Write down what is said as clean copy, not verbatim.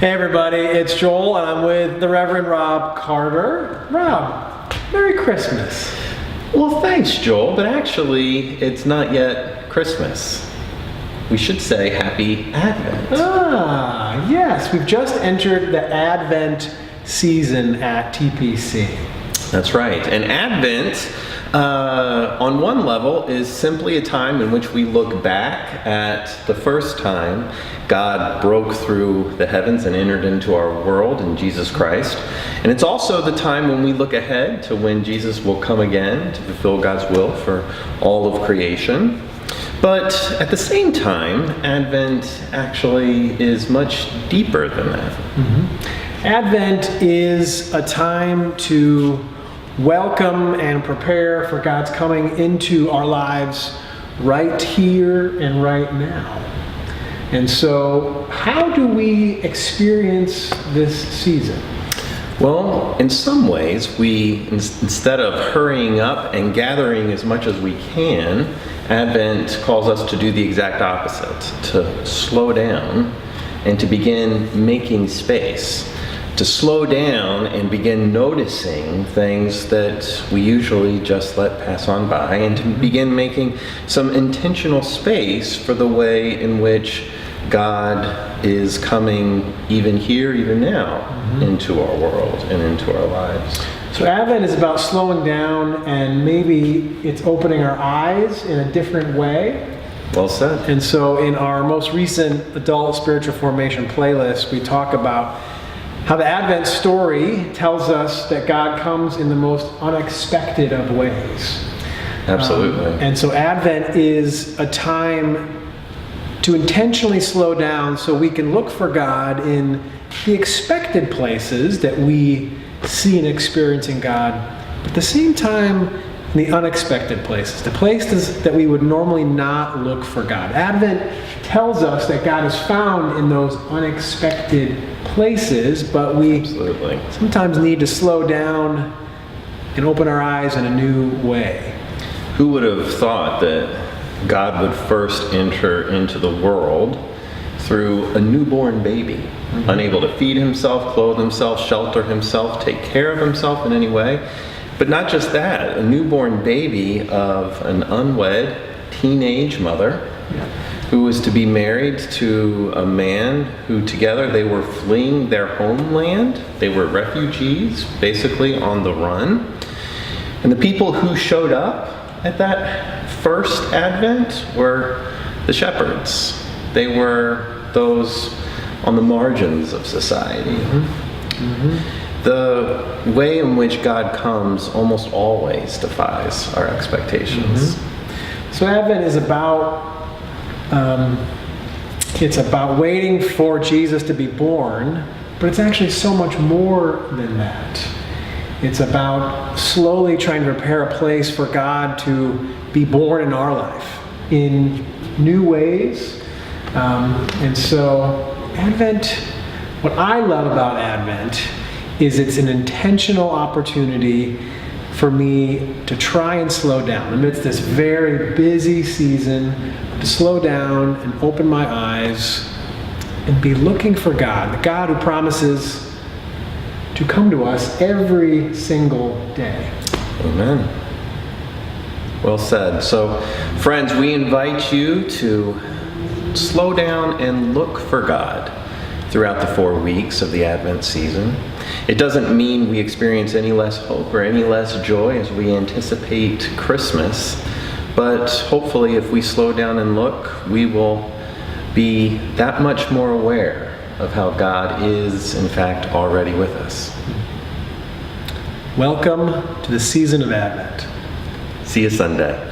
Hey everybody, it's Joel and I'm with the Reverend Rob Carter. Rob, Merry Christmas. Well, thanks, Joel, but actually, it's not yet Christmas. We should say Happy Advent. Ah, yes, we've just entered the Advent season at TPC. That's right. And Advent, on one level, is simply a time in which we look back at the first time God broke through the heavens and entered into our world in Jesus Christ. And it's also the time when we look ahead to when Jesus will come again to fulfill God's will for all of creation. But at the same time, Advent actually is much deeper than that. Mm-hmm. Advent is a time to welcome and prepare for God's coming into our lives right here and right now. And so, how do we experience this season? Well, in some ways, we, instead of hurrying up and gathering as much as we can, Advent calls us to do the exact opposite, to slow down and to begin making space. To slow down and begin noticing things that we usually just let pass on by, and to begin making some intentional space for the way in which God is coming even here, even now, into our world and into our lives. So Advent is about slowing down, and maybe it's opening our eyes in a different way. Well said. And so in our most recent Adult Spiritual Formation playlist, we talk about how the Advent story tells us that God comes in the most unexpected of ways. Absolutely. And so Advent is a time to intentionally slow down so we can look for God in the expected places that we see and experience in God, but at the same time, in the unexpected places, the places that we would normally not look for God. Advent tells us that God is found in those unexpected places, but we Absolutely. sometimes need to slow down and open our eyes in a new way. Who would have thought that God would first enter into the world through a newborn baby, unable to feed himself, clothe himself, shelter himself, take care of himself in any way? But not just that, a newborn baby of an unwed teenage mother who was to be married to a man who together they were fleeing their homeland. They were refugees, basically on the run. And the people who showed up at that first Advent were the shepherds. They were those on the margins of society. The way in which God comes almost always defies our expectations. So Advent is about it's about waiting for Jesus to be born, but it's actually so much more than that. It's about slowly trying to prepare a place for God to be born in our life in new ways. And so Advent, what I love about Advent is it's an intentional opportunity for me to try and slow down amidst this very busy season, to slow down and open my eyes and be looking for God, the God who promises to come to us every single day. Amen. Well said. So, friends, we invite you to slow down and look for God throughout the 4 weeks of the Advent season. It doesn't mean we experience any less hope or any less joy as we anticipate Christmas, but hopefully if we slow down and look, we will be that much more aware of how God is, in fact, already with us. Welcome to the season of Advent. See you Sunday.